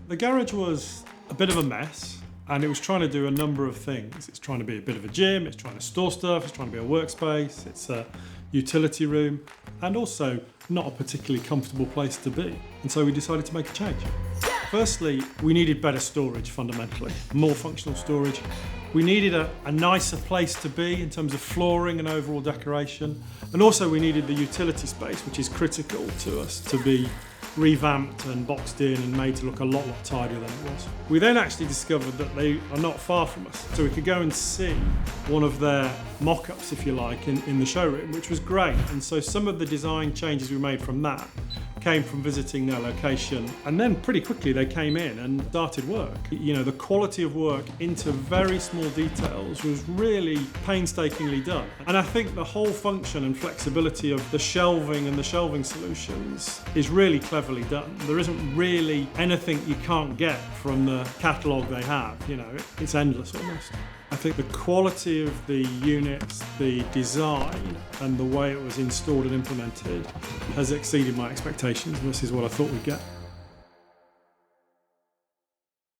The garage was a bit of a mess, and it was trying to do a number of things. It's trying to be a bit of a gym, it's trying to store stuff, it's trying to be a workspace, it's a utility room, and also not a particularly comfortable place to be. And so we decided to make a change. Firstly, we needed better storage fundamentally, more functional storage. We needed a nicer place to be in terms of flooring and overall decoration. And also we needed the utility space, which is critical to us, to be revamped and boxed in and made to look a lot tidier than it was. We then actually discovered that they are not far from us, so we could go and see one of their mock-ups, if you like, in the showroom, which was great. And so some of the design changes we made from that came from visiting their location, and then pretty quickly they came in and started work. You know, the quality of work into very small details was really painstakingly done. And I think the whole function and flexibility of the shelving and the shelving solutions is really cleverly done. There isn't really anything you can't get from the catalogue they have, you know, it's endless almost. I think the quality of the units, the design, and the way it was installed and implemented has exceeded my expectations, and this is what I thought we'd get.